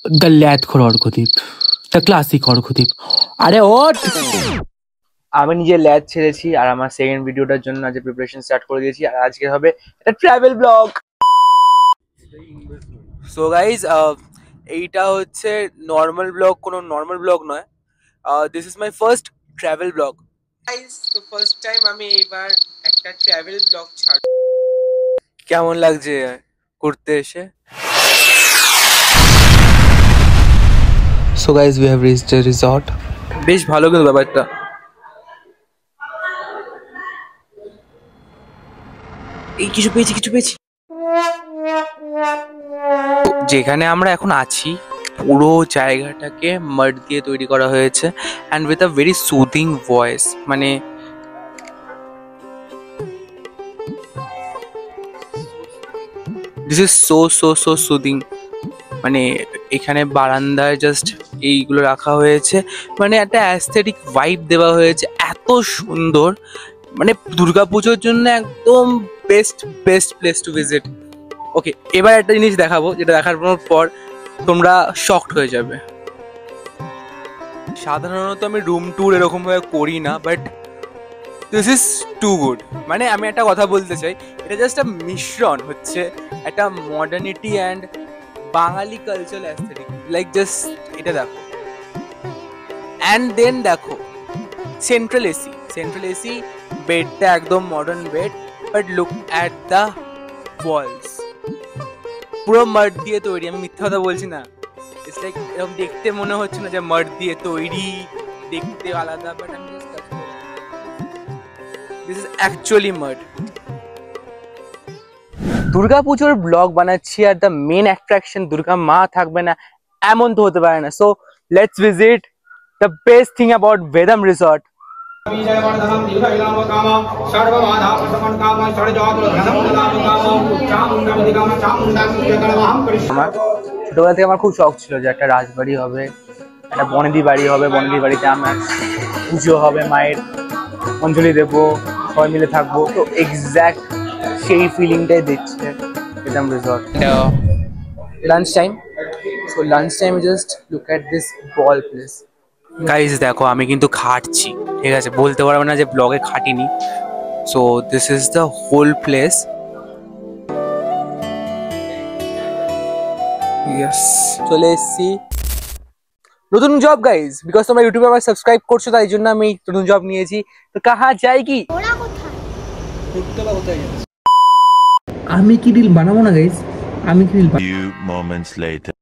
গল্যাতখোর Arghyadip, the classic Arghyadip. আরে ওঠ! আমি নিজে ল্যাদ ছেড়েছি আর আমার সেকেন্ড ভিডিওটার জন্য আজ প্রিপারেশন স্টার্ট করে দিয়েছি। আর আজকে হবে একটা ট্রাভেল ব্লগ। সো গাইজ, এইটা হচ্ছে নর্মাল ব্লগ, কোনো নর্মাল ব্লগ নয়। This is my first travel blog. Guys, তো ফার্স্ট টাইম আমি এইবার একটা ট্রাভেল ব্লগ ছাড়ব। কেমন লাগছে করতে এসে? So guys, we have reached a resort. বেশ ভালো কিন্তু ব্যাপারটা। এই কিছু পেয়েছি। যেখানে আমরা এখন আছি পুরো জায়গাটাকে মাড দিয়ে তৈরি করা হয়েছে and with a very soothing voice. মানে দিস ইজ সো সুদিং। মানে এখানে বারান্দায় জাস্ট এইগুলো রাখা হয়েছে, মানে একটা অ্যাস্থেটিক ভাইব দেওয়া হয়েছে, এত সুন্দর। মানে দুর্গাপুজোর জন্য একদম বেস্ট প্লেস টু ভিজিট। ওকে, এবার একটা জিনিস দেখাবো, যেটা দেখার পর তোমরা শকড হয়ে যাবে। সাধারণত আমি রুম ট্যুর এরকম ভাবে করি না, but this is too good. মানে আমি একটা কথা বলতে চাই, এটা জাস্ট একটা মিশ্রণ হচ্ছে একটা modernity and Bangali cultural aesthetic. Like just এটা দেখো, অ্যান্ড দেন দেখো সেন্ট্রাল এসি বেডটা একদম modern bed, but look at the walls, পুরো মাড দিয়ে তৈরি। আমি মিথ্যা কথা বলছি না। ইটস লাইক এরকম দেখতে মনে হচ্ছে না যে মাড দিয়ে তৈরি, দেখতে আলাদা, বাট আমি জাস্ট টাচ করলাম, দিস ইজ অ্যাকচুয়ালি মাড। দুর্গাপুজোর ব্লগ বানাচ্ছি আর দ্য মেন অ্যাট্রাকশন দুর্গা মা থাকবে না এমন তো হতে পারে না। So let's visit the best thing about Bedam resort. ছোটবেলা থেকে আমার খুব শখ ছিল যে একটা রাজবাড়ি হবে, একটা বনেদি বাড়ি হবে, বনেদি বাড়িতে আমার পুজো হবে, মায়ের অঞ্জলি দেবো, সবাই মিলে থাকবো। তো এক্স্যাক্ট সেই ফিলিংটাই দিচ্ছে বেদম resort. Lunch time, so lunch time just look at this ball place. Guys দেখো, আমি কিন্তু খাটছি, ঠিক আছে? বলতে পারবো না যে ব্লগে খাটিনি। So this is the whole place. Yes, চলে এসছি নতুন জব গাইজ, বিকজ তোমরা ইউটিউবে আমার সাবস্ক্রাইব করছো, তাই জন্য আমি নতুন জব নিয়েছি। তো কাহা যাই কি আমি কি রিল বানাবো না গাইজ, আমি কি রিল Few moments later.